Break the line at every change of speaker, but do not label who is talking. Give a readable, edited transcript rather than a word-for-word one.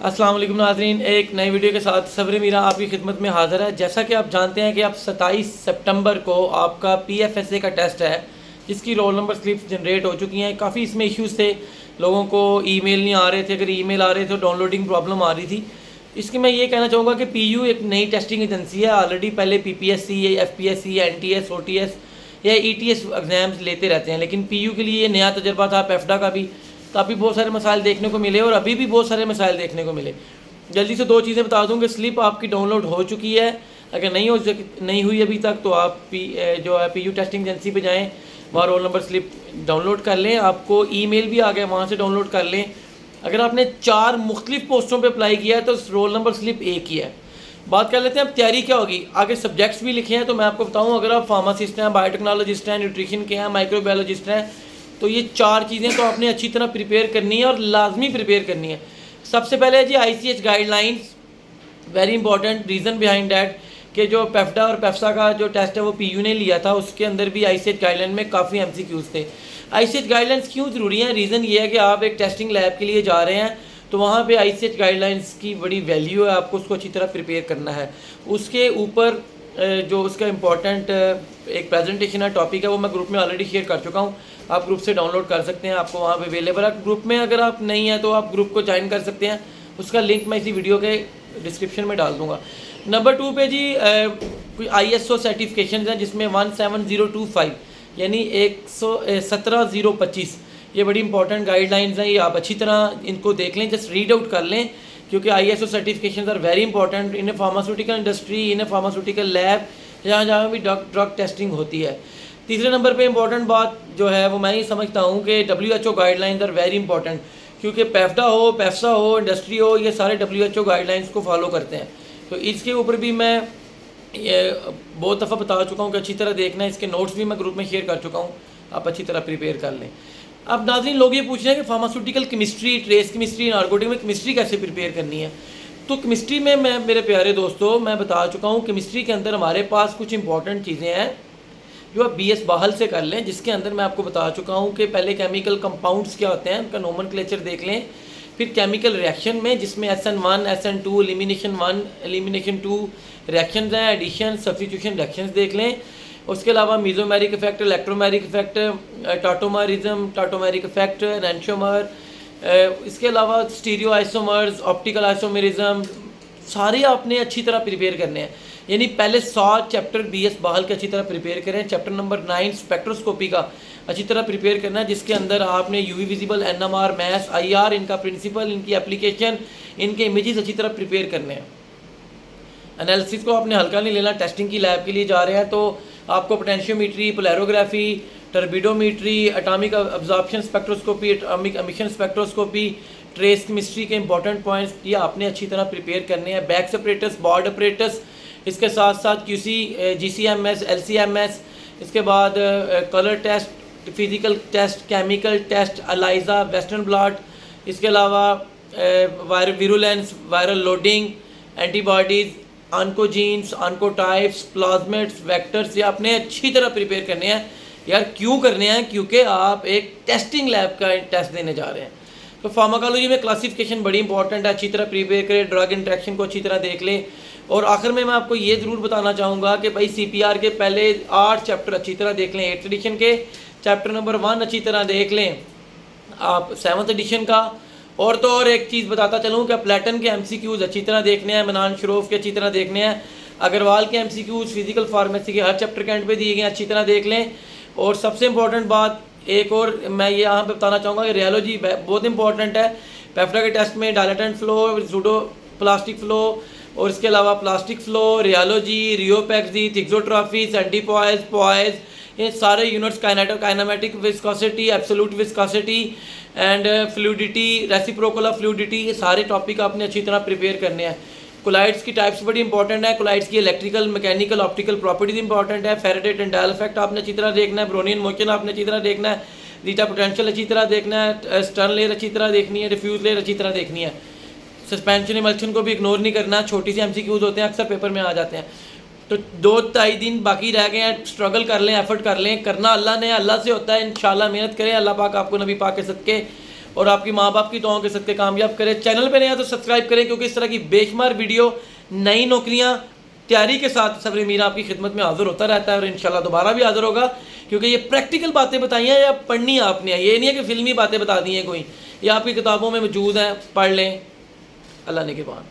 अस्सलाम वालेकुम नाज़रीन, एक नई वीडियो के साथ सब्र मीरा आपकी खिदमत में हाज़िर है। जैसा कि आप जानते हैं कि आप 27 सितंबर को आपका PFSA का टेस्ट है, जिसकी रोल नंबर स्लिप्स जनरेट हो चुकी हैं। काफ़ी इसमें इश्यूज़ थे, लोगों को ईमेल नहीं आ रहे थे, अगर ईमेल आ रहे थे तो डाउनलोडिंग प्रॉब्लम आ रही थी। इसकी मैं ये कहना चाहूँगा कि PU एक नई टेस्टिंग एजेंसी है। ऑलरेडी पहले PPSC या FPSC या NTS OTS या ETS एग्ज़ाम्स लेते रहते हैं, लेकिन PU के लिए ये नया तजर्बा था। पेफ्डा का भी काफ़ी बहुत सारे मसाइल देखने को मिले और अभी भी बहुत सारे मसाइल देखने को मिले। जल्दी से दो चीज़ें बता दूँ कि स्लिप आपकी डाउनलोड हो चुकी है। अगर नहीं हुई अभी तक तो आप जो है PU टेस्टिंग एजेंसी पे जाएं, वहाँ रोल नंबर स्लिप डाउनलोड कर लें। आपको ईमेल भी आ गया, वहाँ से डाउनलोड कर लें। अगर आपने 4 मुख्तलिफ पोस्टों पे अप्लाई किया है तो रोल नंबर स्लिप एक ही है। बात कर लेते हैं अब तैयारी क्या होगी। आगे सब्जेक्ट्स भी लिखे हैं, तो मैं आपको बताऊँ, अगर आप फार्मासिस्ट हैं, बायोटेक्नोलॉजिस्ट हैं, न्यूट्रिशन के हैं, माइक्रोबायोलॉजिस्ट हैं, तो ये 4 चीज़ें तो आपने अच्छी तरह प्रिपेयर करनी है और लाजमी प्रिपेयर करनी है। सबसे पहले है जी ICH guidelines, very important. Reason behind that कि जो पेफ्डा और पेफ्सा का जो टेस्ट है वो PU ने लिया था, उसके अंदर भी ICH गाइडलाइन में काफ़ी MCQs थे। ICH गाइडलाइंस क्यों ज़रूरी हैं? रीज़न ये है कि आप एक टेस्टिंग लैब के लिए जा रहे हैं, तो वहाँ पे ICH गाइडलाइंस की बड़ी वैल्यू है, आपको उसको अच्छी तरह प्रिपेयर करना है। उसके ऊपर जो उसका इम्पोर्टेंट एक प्रेजेंटेशन है, टॉपिक है, वो मैं ग्रुप में ऑलरेडी शेयर कर चुका हूँ। आप ग्रुप से डाउनलोड कर सकते हैं, आपको वहाँ पे अवेलेबल है। ग्रुप में अगर आप नहीं हैं तो आप ग्रुप को ज्वाइन कर सकते हैं, उसका लिंक मैं इसी वीडियो के डिस्क्रिप्शन में डाल दूँगा। नंबर 2 पे जी कोई ISO सर्टिफिकेशन हैं, जिसमें 17025 यानी 17025, ये बड़ी इंपॉर्टेंट गाइडलाइंस हैं। ये आप अच्छी तरह इनको देख लें, जस्ट रीड आउट कर लें, क्योंकि ISO certification are very important in a pharmaceutical industry, in a pharmaceutical lab, जहाँ जहाँ भी ड्रग टेस्टिंग होती है। तीसरे नंबर पे इंपॉर्टेंट बात जो है वो मैं ये समझता हूँ कि WHO guidelines are very important, क्योंकि पेफ्डा हो, पेफ्सा हो, इंडस्ट्री हो, ये सारे WHO गाइडलाइंस को फॉलो करते हैं। तो इसके ऊपर भी मैं ये बहुत दफ़ा बता चुका हूँ कि अच्छी तरह देखना है। इसके नोट्स भी मैं ग्रुप में शेयर कर चुका हूँ, आप अच्छी तरह प्रिपेयर कर लें। अब नाज़रीन, लोग ये पूछ रहे हैं कि pharmaceutical chemistry, trace chemistry, narcotic में केमिस्ट्री कैसे प्रिपेयर करनी है। तो केमिस्ट्री में मैं, मेरे प्यारे दोस्तों, मैं बता चुका हूँ, केमिस्ट्री के अंदर हमारे पास कुछ इंपॉर्टेंट चीज़ें हैं जो आप BS बाहल से कर लें, जिसके अंदर मैं आपको बता चुका हूँ कि पहले केमिकल कंपाउंड्स क्या होते हैं, उनका नोमेनक्लेचर देख लें। फिर केमिकल रिएक्शन में, जिसमें SN1, SN2, elimination 1, elimination 2 reactions हैं, एडिशन, सब्स्टिट्यूशन रिएक्शंस देख लें। उसके अलावा mesomeric effect, electromeric effect, tautomerism, tautomeric effect, enantiomer, इसके अलावा स्टीरियो आइसोमर्स, ऑप्टिकल आइसोमेरिज्म, सारे आपने अच्छी तरह प्रिपेयर करने हैं। यानी पहले 7 चैप्टर BS बाहल के अच्छी तरह प्रिपेयर करें। चैप्टर नंबर 9 स्पेक्ट्रोस्कोपी का अच्छी तरह प्रिपेयर करना है, जिसके अंदर आपने UV visible, NMR, maths, IR, इनका प्रिंसिपल, इनकी एप्लीकेशन, इनके इमेजेस अच्छी तरह प्रिपेयर करने हैं। एनालिसिस को आपने हल्का नहीं लेना। टेस्टिंग की लैब के लिए जा रहे हैं तो आपको potentiometry, polarography, turbidimetry, atomic absorption spectroscopy, atomic emission spectroscopy, trace chemistry के इंपॉर्टेंट पॉइंट्स ये आपने अच्छी तरह प्रिपेयर करने हैं। बैक सेपरेटस, बॉर्ड अपरेटस, इसके साथ साथ QC, GCMS, LCMS, इसके बाद colour test, physical test, chemical test, ELISA, western blot, इसके अलावा virulence, viral loading, antibodies, oncogenes, oncotypes, plasmids, vectors, ये आपने अच्छी तरह प्रिपेयर करने हैं। यार क्यों करने हैं? क्योंकि आप एक टेस्टिंग लैब का टेस्ट देने जा रहे हैं। तो फार्माकोलॉजी में क्लासिफिकेशन बड़ी इंपॉर्टेंट है, अच्छी तरह प्रिपेयर करें, ड्रग इंट्रैक्शन को अच्छी तरह देख लें। और आखिर में मैं आपको ये ज़रूर बताना चाहूँगा कि भाई CPR के पहले 8 चैप्टर अच्छी तरह देख लें। 8th एडिशन के चैप्टर नंबर 1 अच्छी तरह देख लें आप, 7th एडिशन का। और तो और एक चीज़ बताता चलूँ कि प्लेटन के MCQs अच्छी तरह देखने हैं, मनान शरोफ के अच्छी तरह देखने हैं, अग्रवाल के MCQs फिजिकल फार्मेसी के हर चैप्टर के एंड पे दिए गए, अच्छी तरह देख लें। और सबसे इंपॉर्टेंट बात एक और मैं ये यहाँ पे बताना चाहूँगा कि रियोलॉजी बहुत इंपॉर्टेंट है। पेफ्डा के टेस्ट में dilatant flow, pseudo plastic flow, और इसके अलावा प्लास्टिक फ्लो, रियोलॉजी, रियोपैक्सी, थिक्सोट्रॉफी, सेंटीपॉइज, पॉइज, ये सारे units, kinematic viscosity, absolute viscosity and fluidity, reciprocal of fluidity, ये सारे टॉपिक आपने अच्छी तरह प्रिपेयर करने हैं। कोलाइड्स की टाइप्स बड़ी इंपॉर्टेंट है। कोलाइड्स की electrical, mechanical, optical properties important है। फेरेडे टेंडाइल इफेक्ट आपने अच्छी तरह देखना है। ब्रोनियन मोशन आपने अच्छी तरह देखना है। रीटा पोटेंशियल अच्छी तरह देखना है। स्टर्न लेयर अच्छी तरह देखनी है। डिफ्यूज लेयर अच्छी तरह देखनी है। सस्पेंशन इमल्शन को भी इग्नोर नहीं करना। छोटी सी MCQs होते हैं, अक्सर पेपर में आ जाते हैं। तो 2-2.5 दिन बाकी रह गए हैं, स्ट्रगल कर लें, एफर्ट कर लें। करना अल्लाह ने, अल्लाह से होता है। इंशाल्लाह मेहनत करें, अल्लाह पाक आपको नबी पाक के सदके और आपकी माँ बाप की दुआओं के सदके कामयाब करे। चैनल पे नया तो सब्सक्राइब करें, क्योंकि इस तरह की बेशुमार वीडियो, नई नौकरियाँ तैयारी के साथ सब्र मीरा आपकी खिदमत में हाजिर होता रहता है और इंशाल्लाह दोबारा भी हाजिर होगा, क्योंकि ये प्रैक्टिकल बातें बताई हैं या पढ़नी है आपने, ये नहीं है कि फिल्मी बातें बता दी हैं कोई, ये आपकी किताबों में मौजूद हैं, पढ़ लें। अल्लाह ने के बाद।